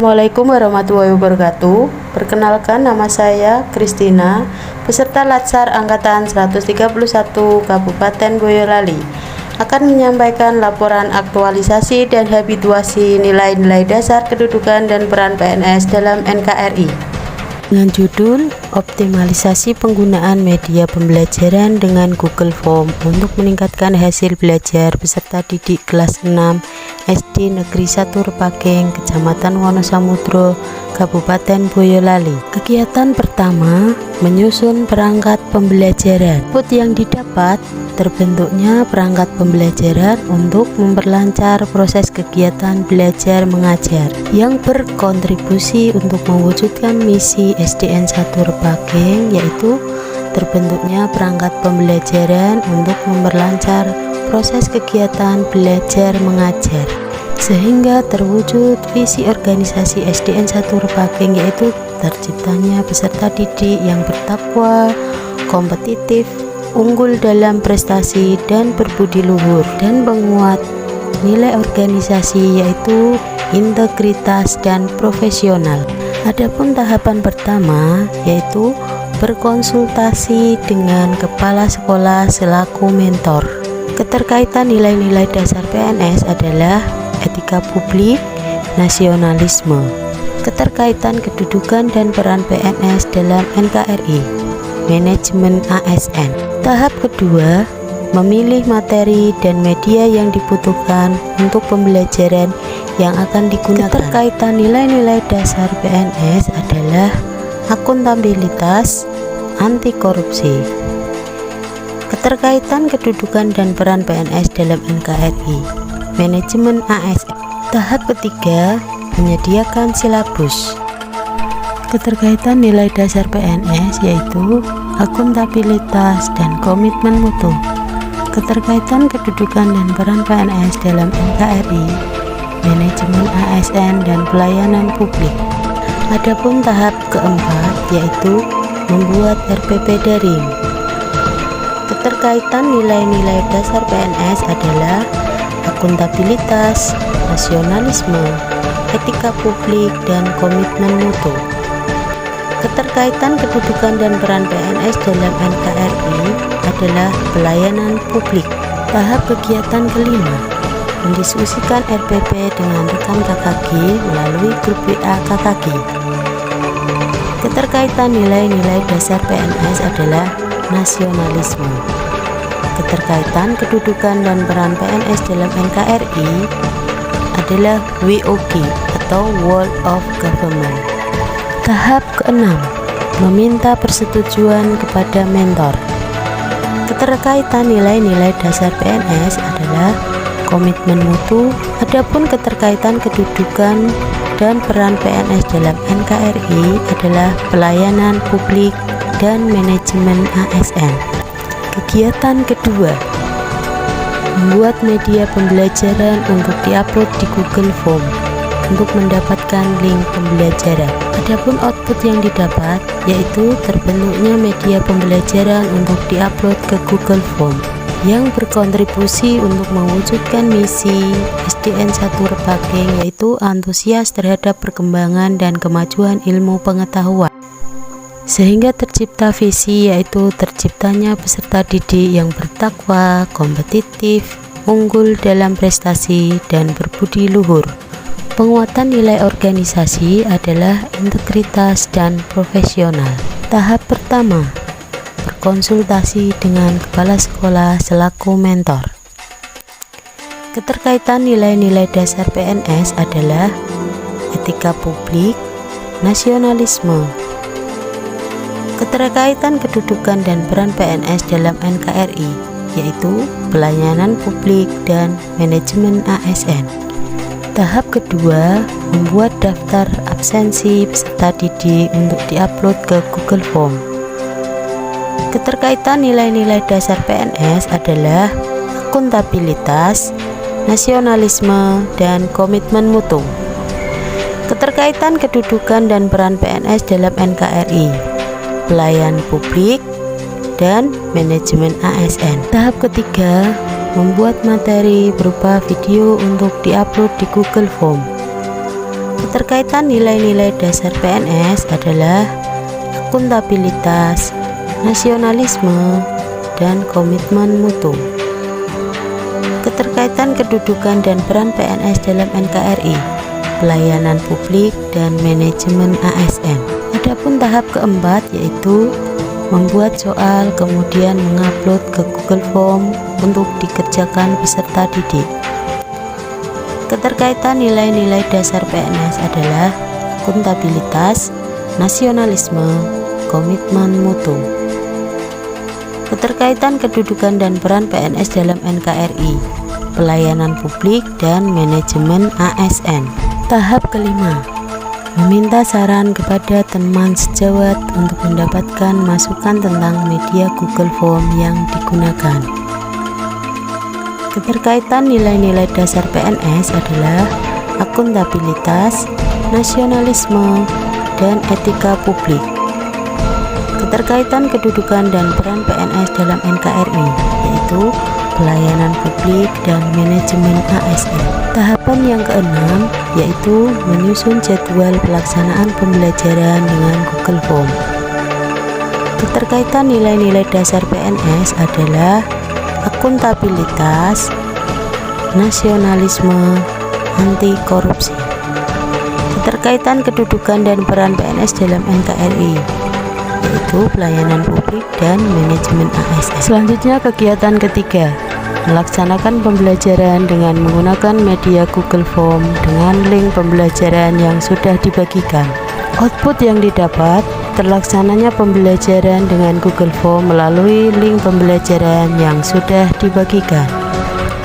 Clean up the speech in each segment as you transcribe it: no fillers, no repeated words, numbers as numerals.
Assalamualaikum warahmatullahi wabarakatuh. Perkenalkan, nama saya Kristina, peserta Latsar Angkatan 131 Kabupaten Boyolali, akan menyampaikan laporan aktualisasi dan habituasi nilai-nilai dasar kedudukan dan peran PNS dalam NKRI dengan judul Optimalisasi Penggunaan Media Pembelajaran dengan Google Form untuk meningkatkan hasil belajar peserta didik kelas 6 SD Negeri 1 Repageng, Kecamatan Wonosamudro, Kabupaten Boyolali. Kegiatan pertama, menyusun perangkat pembelajaran. Input yang didapat, terbentuknya perangkat pembelajaran untuk memperlancar proses kegiatan belajar mengajar yang berkontribusi untuk mewujudkan misi SDN 1 Repageng, yaitu terbentuknya perangkat pembelajaran untuk memperlancar proses kegiatan belajar mengajar sehingga terwujud visi organisasi SDN 1 Repageng, yaitu terciptanya peserta didik yang bertakwa, kompetitif, unggul dalam prestasi dan berbudi luhur, dan penguat nilai organisasi yaitu integritas dan profesional. Adapun tahapan pertama yaitu berkonsultasi dengan kepala sekolah selaku mentor. Keterkaitan nilai-nilai dasar PNS adalah etika publik, nasionalisme. Keterkaitan kedudukan dan peran PNS dalam NKRI, manajemen ASN. Tahap kedua, memilih materi dan media yang dibutuhkan untuk pembelajaran yang akan digunakan. Keterkaitan nilai-nilai dasar PNS adalah akuntabilitas, anti korupsi. Keterkaitan kedudukan dan peran PNS dalam NKRI, manajemen ASN. Tahap ketiga, menyediakan silabus. Keterkaitan nilai dasar PNS yaitu akuntabilitas dan komitmen mutu. Keterkaitan kedudukan dan peran PNS dalam NKRI, manajemen ASN dan pelayanan publik. Adapun tahap keempat yaitu membuat RPP daring. Keterkaitan nilai-nilai dasar PNS adalah akuntabilitas, nasionalisme, etika publik, dan komitmen mutu. Keterkaitan kedudukan dan peran PNS dalam NKRI adalah pelayanan publik. Tahap kegiatan kelima, mendiskusikan RPP dengan rekan KKG melalui grup WA KKG. Keterkaitan nilai-nilai dasar PNS adalah nasionalisme. Keterkaitan kedudukan dan peran PNS dalam NKRI adalah WOG atau World of Government. Tahap keenam, meminta persetujuan kepada mentor. Keterkaitan nilai-nilai dasar PNS adalah komitmen mutu. Adapun keterkaitan kedudukan dan peran PNS dalam NKRI adalah pelayanan publik dan manajemen ASN. Kegiatan kedua, membuat media pembelajaran untuk diupload di Google Form untuk mendapatkan link pembelajaran. Adapun output yang didapat yaitu terbentuknya media pembelajaran untuk diupload ke Google Form yang berkontribusi untuk mewujudkan misi SDN 1 Repageng, yaitu antusias terhadap perkembangan dan kemajuan ilmu pengetahuan, sehingga tercipta visi yaitu terciptanya peserta didik yang bertakwa, kompetitif, unggul dalam prestasi, dan berbudi luhur. Penguatan nilai organisasi adalah integritas dan profesional. Tahap pertama, berkonsultasi dengan kepala sekolah selaku mentor. Keterkaitan nilai-nilai dasar PNS adalah etika publik, nasionalisme. Keterkaitan kedudukan dan peran PNS dalam NKRI yaitu pelayanan publik dan manajemen ASN. Tahap kedua, membuat daftar absensi peserta didik untuk diupload ke Google Form. Keterkaitan nilai-nilai dasar PNS adalah akuntabilitas, nasionalisme, dan komitmen mutu. Keterkaitan kedudukan dan peran PNS dalam NKRI, pelayan publik, dan manajemen ASN. Tahap ketiga, membuat materi berupa video untuk diupload di Google Form. Keterkaitan nilai-nilai dasar PNS adalah akuntabilitas, nasionalisme, dan komitmen mutu. Keterkaitan kedudukan dan peran PNS dalam NKRI, pelayanan publik dan manajemen ASN. Adapun tahap keempat yaitu membuat soal kemudian mengupload ke Google Form untuk dikerjakan peserta didik. Keterkaitan nilai-nilai dasar PNS adalah akuntabilitas, nasionalisme, komitmen mutu. Keterkaitan kedudukan dan peran PNS dalam NKRI, pelayanan publik dan manajemen ASN. Tahap kelima, meminta saran kepada teman sejawat untuk mendapatkan masukan tentang media Google Form yang digunakan. Keterkaitan nilai-nilai dasar PNS adalah akuntabilitas, nasionalisme, dan etika publik. Keterkaitan kedudukan dan peran PNS dalam NKRI yaitu pelayanan publik dan manajemen ASN. Tahapan yang keenam yaitu menyusun jadwal pelaksanaan pembelajaran dengan Google Form. Keterkaitan nilai-nilai dasar PNS adalah akuntabilitas, nasionalisme, anti korupsi. Keterkaitan kedudukan dan peran PNS dalam NKRI yaitu pelayanan publik dan manajemen ASN. Selanjutnya kegiatan ketiga, melaksanakan pembelajaran dengan menggunakan media Google Form dengan link pembelajaran yang sudah dibagikan. Output yang didapat, terlaksananya pembelajaran dengan Google Form melalui link pembelajaran yang sudah dibagikan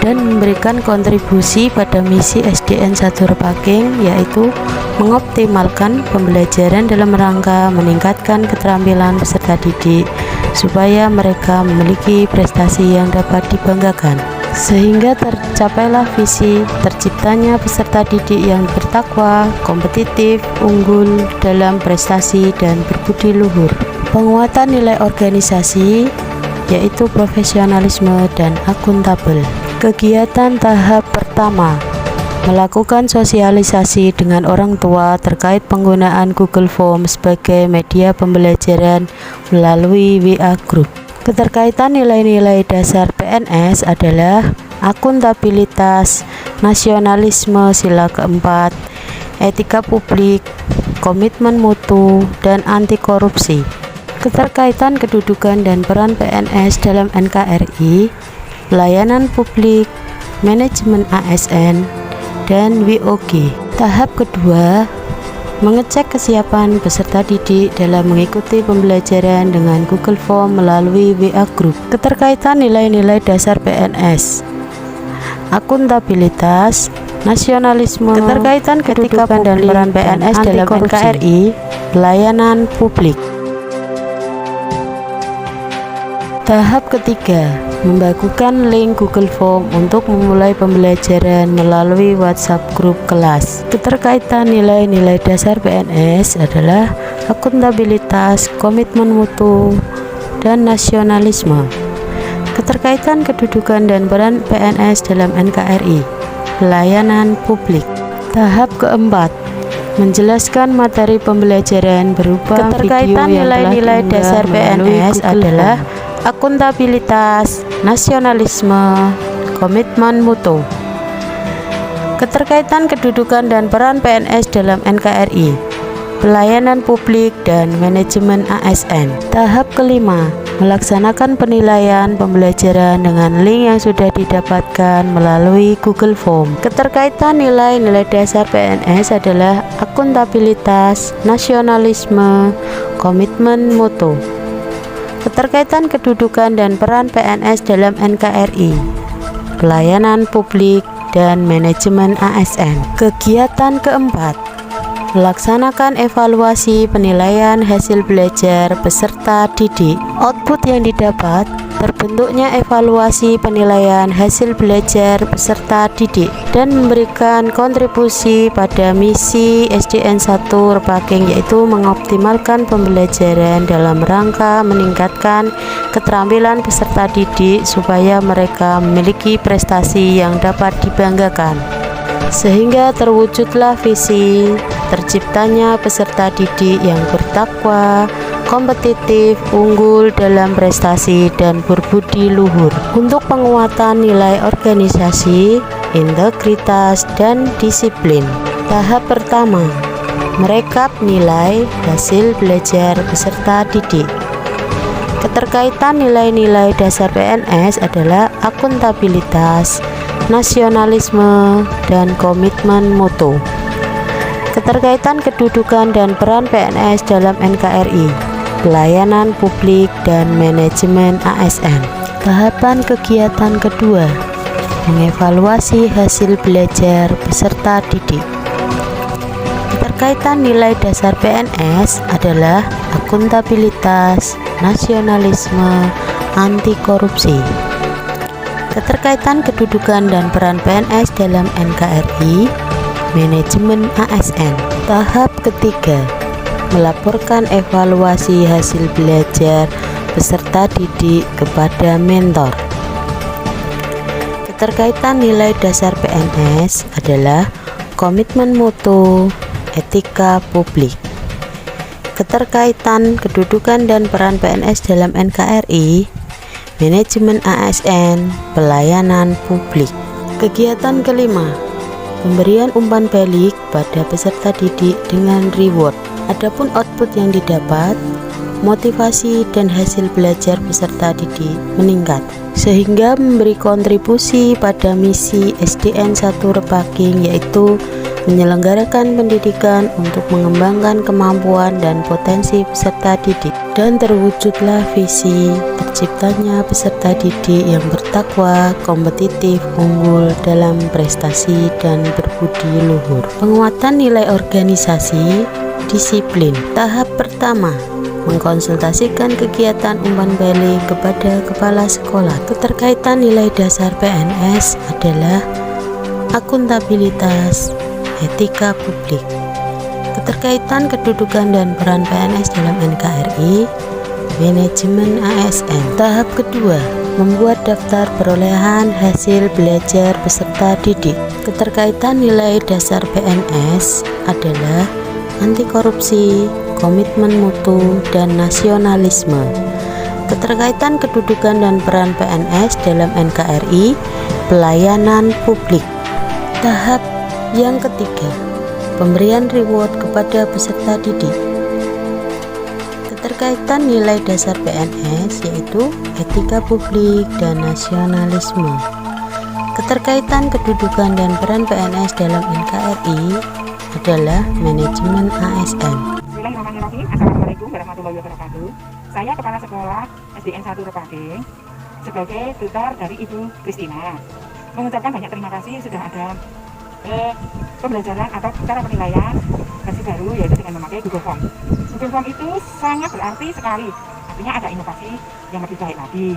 dan memberikan kontribusi pada misi SDN 1 Repaking, yaitu mengoptimalkan pembelajaran dalam rangka meningkatkan keterampilan peserta didik supaya mereka memiliki prestasi yang dapat dibanggakan, sehingga tercapailah visi terciptanya peserta didik yang bertakwa, kompetitif, unggul dalam prestasi dan berbudi luhur. Penguatan nilai organisasi yaitu profesionalisme dan akuntabel. Kegiatan tahap pertama, melakukan sosialisasi dengan orang tua terkait penggunaan Google Form sebagai media pembelajaran melalui WA Group. Keterkaitan nilai-nilai dasar PNS adalah akuntabilitas, nasionalisme sila keempat, etika publik, komitmen mutu, dan anti korupsi. Keterkaitan kedudukan dan peran PNS dalam NKRI, pelayanan publik, manajemen ASN, dan WOG. Tahap kedua, mengecek kesiapan peserta didik dalam mengikuti pembelajaran dengan Google Form melalui WA Group. Keterkaitan nilai-nilai dasar PNS, akuntabilitas, nasionalisme, keterkaitan kedudukan dan peran PNS dalam NKRI, pelayanan publik. Tahap ketiga, membagikan link Google Form untuk memulai pembelajaran melalui WhatsApp grup kelas. Keterkaitan nilai-nilai dasar PNS adalah akuntabilitas, komitmen mutu, dan nasionalisme. Keterkaitan kedudukan dan peran PNS dalam NKRI, pelayanan publik. Tahap keempat, menjelaskan materi pembelajaran berupa keterkaitan video yang nilai-nilai dasar PNS adalah akuntabilitas, nasionalisme, komitmen mutu. Keterkaitan kedudukan dan peran PNS dalam NKRI, pelayanan publik dan manajemen ASN. Tahap kelima, melaksanakan penilaian pembelajaran dengan link yang sudah didapatkan melalui Google Form. Keterkaitan nilai-nilai dasar PNS adalah akuntabilitas, nasionalisme, komitmen mutu. Keterkaitan kedudukan dan peran PNS dalam NKRI, pelayanan publik dan manajemen ASN. Kegiatan keempat, melaksanakan evaluasi penilaian hasil belajar peserta didik. Output yang didapat, terbentuknya evaluasi penilaian hasil belajar peserta didik dan memberikan kontribusi pada misi SDN 1 Repaking, yaitu mengoptimalkan pembelajaran dalam rangka meningkatkan keterampilan peserta didik supaya mereka memiliki prestasi yang dapat dibanggakan. sehingga terwujudlah visi terciptanya peserta didik yang bertakwa, kompetitif, unggul dalam prestasi, dan berbudi luhur. Untuk penguatan nilai organisasi, integritas, dan disiplin. Tahap pertama, merekap nilai hasil belajar peserta didik. Keterkaitan nilai-nilai dasar PNS adalah akuntabilitas, nasionalisme, dan komitmen mutu. Keterkaitan kedudukan dan peran PNS dalam NKRI, pelayanan publik, dan manajemen ASN. Tahapan kegiatan kedua, mengevaluasi hasil belajar peserta didik. Keterkaitan nilai dasar PNS adalah akuntabilitas, nasionalisme, anti korupsi. Keterkaitan kedudukan dan peran PNS dalam NKRI, manajemen ASN. Tahap ketiga, melaporkan evaluasi hasil belajar peserta didik kepada mentor. Keterkaitan nilai dasar PNS adalah komitmen mutu, etika publik. Keterkaitan kedudukan dan peran PNS dalam NKRI, manajemen ASN, pelayanan publik. Kegiatan kelima, pemberian umpan balik pada peserta didik dengan reward. Adapun output yang didapat, motivasi dan hasil belajar peserta didik meningkat, sehingga memberi kontribusi pada misi SDN 1 Repaking, yaitu menyelenggarakan pendidikan untuk mengembangkan kemampuan dan potensi peserta didik, dan terwujudlah visi terciptanya peserta didik yang bertakwa, kompetitif, unggul dalam prestasi, dan berbudi luhur. Penguatan nilai organisasi, disiplin. Tahap pertama, mengkonsultasikan kegiatan umpan balik kepada kepala sekolah. Keterkaitan nilai dasar PNS adalah akuntabilitas, etika publik. Keterkaitan kedudukan dan peran PNS dalam NKRI, manajemen ASN. Tahap kedua, membuat daftar perolehan hasil belajar peserta didik. Keterkaitan nilai dasar PNS adalah anti korupsi, komitmen mutu, dan nasionalisme. Keterkaitan kedudukan dan peran PNS dalam NKRI, pelayanan publik. Tahap yang ketiga, pemberian reward kepada peserta didik. Keterkaitan nilai dasar PNS yaitu etika publik dan nasionalisme. Keterkaitan kedudukan dan peran PNS dalam NKRI adalah manajemen ASN. Bismillahirrahmanirrahim. Assalamualaikum warahmatullahi wabarakatuh. Saya Kepala Sekolah SDN 1 Repaking sebagai tutor dari Ibu Kristina. Mengucapkan banyak terima kasih sudah ada pembelajaran atau cara penilaian versi baru, yaitu dengan memakai Google Form. Google Form itu sangat berarti sekali, artinya ada inovasi yang lebih baik lagi.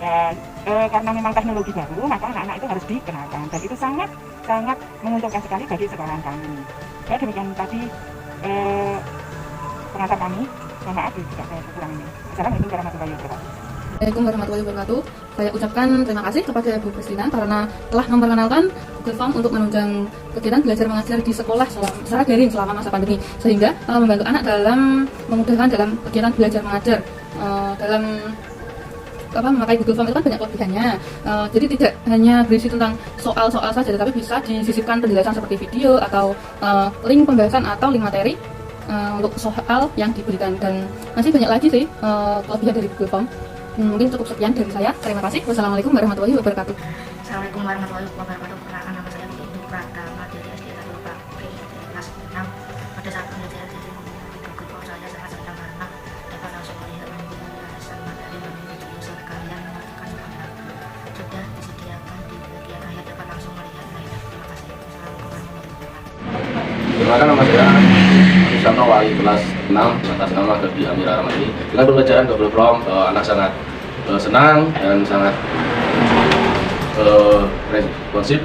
Dan karena memang teknologi baru, maka anak-anak itu harus dikenalkan, dan itu sangat menguntungkan sekali bagi sekolahan kami. Ya, demikian tadi pengantar kami. Mohon maaf jika saya kurang ini. Assalamualaikum warahmatullahi wabarakatuh. Assalamualaikum warahmatullahi wabarakatuh. Saya ucapkan terima kasih kepada Bu Kristina karena telah memperkenalkan Google Form untuk menunjang kegiatan belajar mengajar di sekolah secara daring selama masa pandemi, sehingga membantu anak dalam memudahkan dalam kegiatan belajar mengajar. Dalam memakai Google Form itu kan banyak kelebihannya. Jadi tidak hanya berisi tentang soal-soal saja, tetapi bisa disisipkan penjelasan seperti video atau link pembahasan atau link materi untuk soal yang diberikan, dan masih banyak lagi sih kelebihan dari Google Form. Mungkin cukup sekian dari saya. Terima kasih. Wassalamualaikum warahmatullahi wabarakatuh. Assalamualaikum warahmatullahi wabarakatuh. Perkenalkan, nama saya Ibu Pratama dari SDN 1 Repaking kelas 6. Pada saat pembelajaran dari Google Form, saya sangat senang karena dapat langsung melihat penjelasan materi melalui video sekalian mengerjakan soalnya. Sudah disediakan di bagian akhir, dapat langsung melihat lainnya. Terima kasih. Assalamualaikum warahmatullahi wabarakatuh. Perkenalkan, nama saya Susano Wali kelas 6 atas nama Gerdi Amira Ramani. Dengan pembelajaran Google Form, anak sangat senang dan sangat responsif